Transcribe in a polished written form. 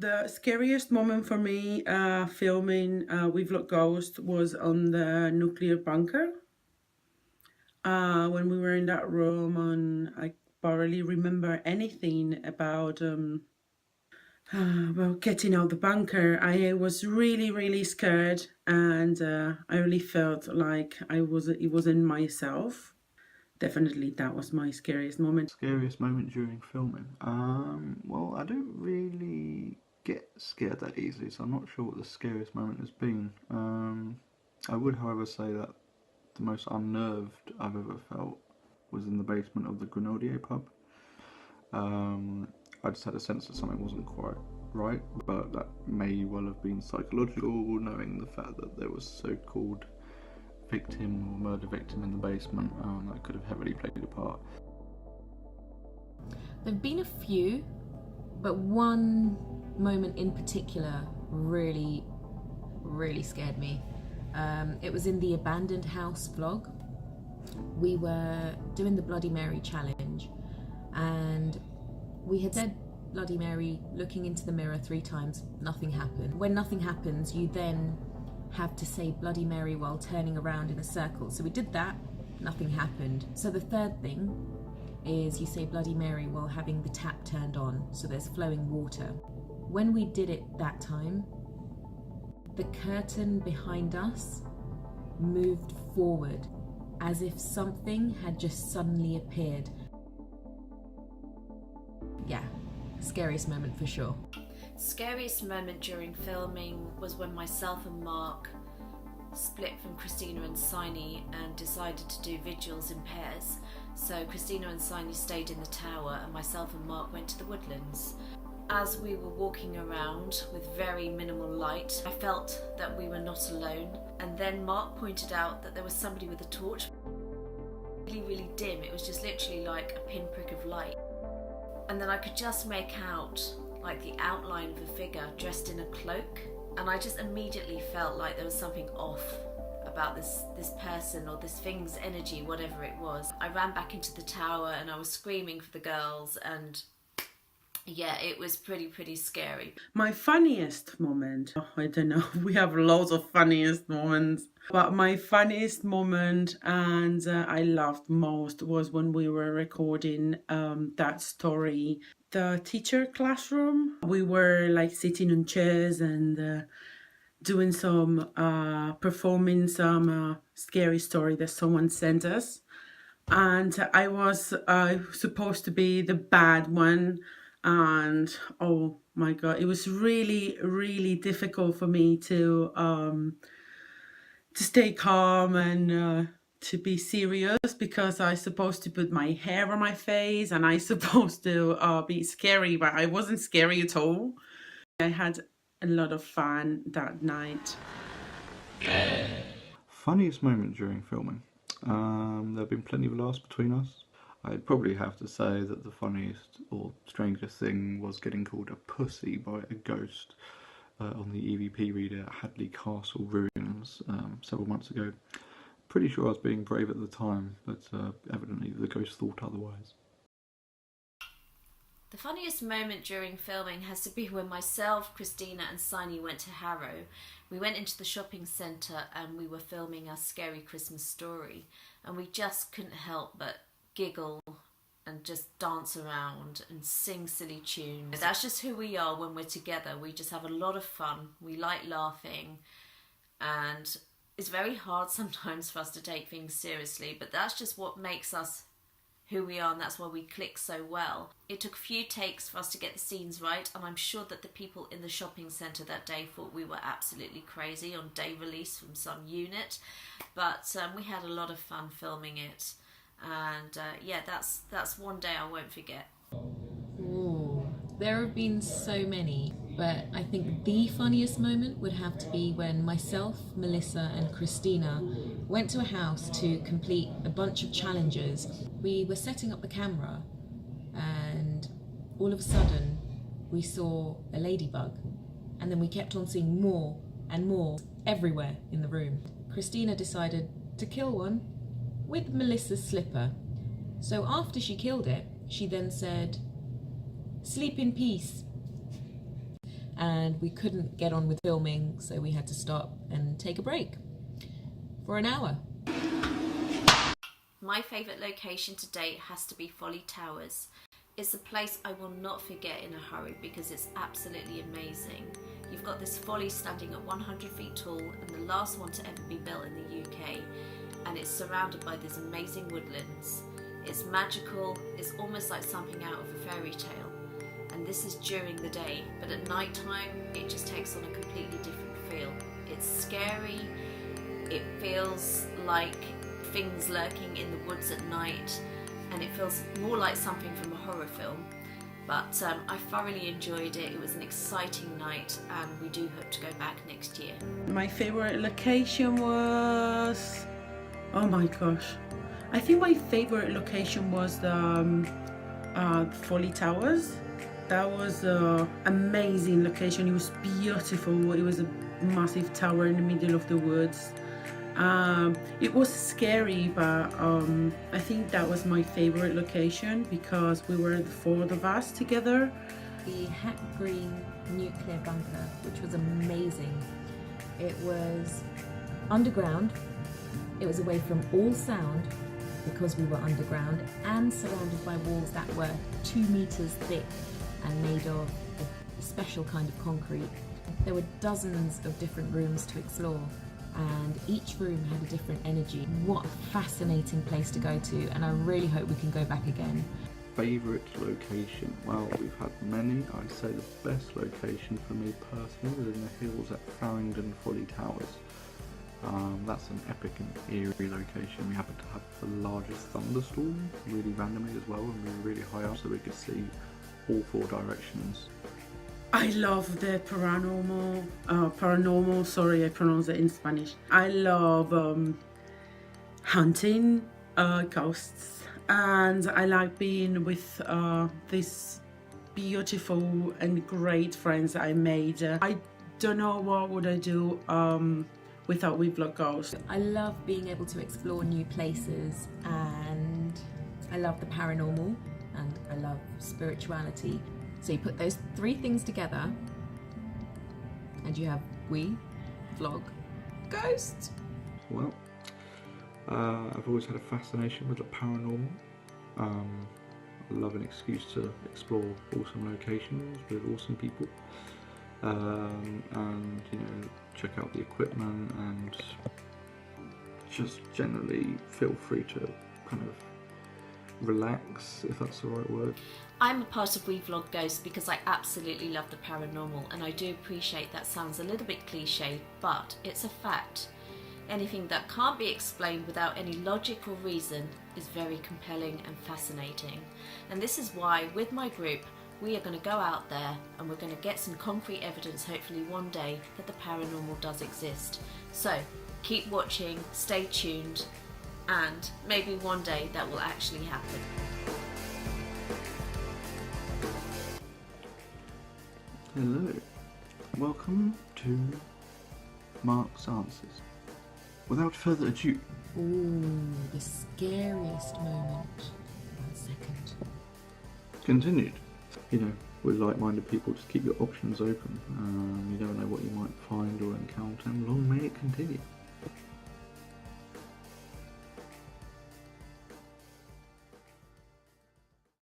The scariest moment for me filming with Ghost was on the nuclear bunker. When we were in that room, and I barely remember anything about getting out the bunker. I was really scared, and I really felt like it wasn't myself. Definitely that was my scariest moment. Scariest moment during filming? Well, I don't really get scared that easily, so I'm not sure what the scariest moment has been. I would, however, say that the most unnerved I've ever felt was in the basement of the Grenadier pub. I just had a sense that something wasn't quite right, but that may well have been psychological, knowing the fact that there was so-called victim or murder victim in the basement. That could have heavily played a part. There have been a few, but one moment in particular really scared me. It was in the abandoned house vlog. We were doing the Bloody Mary challenge, and we had said Bloody Mary looking into the mirror 3 times. Nothing happened. When nothing happens, you then have to say Bloody Mary while turning around in a circle. So we did that, nothing happened. So the third thing is you say Bloody Mary while having the tap turned on, so there's flowing water. When we did it that time, the curtain behind us moved forward as if something had just suddenly appeared. Yeah, scariest moment for sure. Scariest moment during filming was when myself and Mark split from Christina and Saini and decided to do vigils in pairs. So Christina and Saini stayed in the tower and myself and Mark went to the woodlands. As we were walking around with very minimal light, I felt that we were not alone, and then Mark pointed out that there was somebody with a torch. Really dim, it was just literally like a pinprick of light. And then I could just make out like the outline of a figure dressed in a cloak, and I just immediately felt like there was something off about this person or this thing's energy, whatever it was. I ran back into the tower and I was screaming for the girls, and yeah, it was pretty scary. My funniest moment, I don't know, we have loads of funniest moments, but my funniest moment and I laughed most was when we were recording that story, the teacher classroom. We were like sitting on chairs and doing some, performing some scary story that someone sent us. And I was supposed to be the bad one. And oh my god, it was really difficult for me to stay calm and to be serious, because I supposed to put my hair on my face and I supposed to be scary, but I wasn't scary at all. I had a lot of fun that night. Funniest moment during filming? There have been plenty of laughs between us. I'd probably have to say that the funniest or strangest thing was getting called a pussy by a ghost on the EVP reader at Hadley Castle ruins several months ago. Pretty sure I was being brave at the time, but evidently the ghost thought otherwise. The funniest moment during filming has to be when myself, Christina and Saini went to Harrow. We went into the shopping centre and we were filming our scary Christmas story, and we just couldn't help but giggle and just dance around and sing silly tunes. That's just who we are when we're together. We just have a lot of fun. We like laughing, and it's very hard sometimes for us to take things seriously, but that's just what makes us who we are, and that's why we click so well. It took a few takes for us to get the scenes right, and I'm sure that the people in the shopping centre that day thought we were absolutely crazy on day release from some unit, but we had a lot of fun filming it, and yeah, that's one day I won't forget. Ooh, there have been so many. But I think the funniest moment would have to be when myself, Melissa and Christina went to a house to complete a bunch of challenges. We were setting up the camera and all of a sudden we saw a ladybug, and then we kept on seeing more and more everywhere in the room. Christina decided to kill one with Melissa's slipper. So after she killed it, she then said, "Sleep in peace." And we couldn't get on with filming, so we had to stop and take a break for an hour. My favourite location to date has to be Folly Towers. It's a place I will not forget in a hurry because it's absolutely amazing. You've got this folly standing at 100 feet tall and the last one to ever be built in the UK, and it's surrounded by these amazing woodlands. It's magical, it's almost like something out of a fairy tale. And this is during the day, but at night time it just takes on a completely different feel. It's scary, it feels like things lurking in the woods at night, and it feels more like something from a horror film. But I thoroughly enjoyed it. It was an exciting night, and we do hope to go back next year. My favorite location was, oh my gosh, I think my favorite location was the Folly Towers. That was an amazing location. It was beautiful. It was a massive tower in the middle of the woods. It was scary, but I think that was my favorite location because we were the four of us together. The Hat Green nuclear bunker, which was amazing. It was underground. It was away from all sound because we were underground, and surrounded by walls that were 2 meters thick and made of a special kind of concrete. There were dozens of different rooms to explore, and each room had a different energy. What a fascinating place to go to, and I really hope we can go back again. Favourite location? Well, we've had many. I'd say the best location for me personally was in the hills at Farringdon Folly Towers. That's an epic and eerie location. We happened to have the largest thunderstorm, really randomly as well, and we were really high up so we could see all 4 directions. I love the paranormal, sorry, I pronounce it in Spanish. I love hunting ghosts, and I like being with these beautiful and great friends I made. I don't know what would I do without WVG Ghosts. I love being able to explore new places, and I love the paranormal, and I love spirituality. So you put those 3 things together and you have WVG Ghosts. Well, I've always had a fascination with the paranormal. I love an excuse to explore awesome locations with awesome people, and check out the equipment, and just generally feel free to kind of relax, if that's the right word. I'm a part of WVG Ghosts because I absolutely love the paranormal, and I do appreciate that sounds a little bit cliche, but it's a fact. Anything that can't be explained without any logic or reason is very compelling and fascinating. And this is why, with my group, we are going to go out there and we're going to get some concrete evidence, hopefully one day, that the paranormal does exist. So keep watching, stay tuned, and maybe one day that will actually happen. Hello, welcome to Mark's Answers. Without further ado, Ooh, the scariest moment. 1 second. continued. With like-minded people, just keep your options open. You never know what you might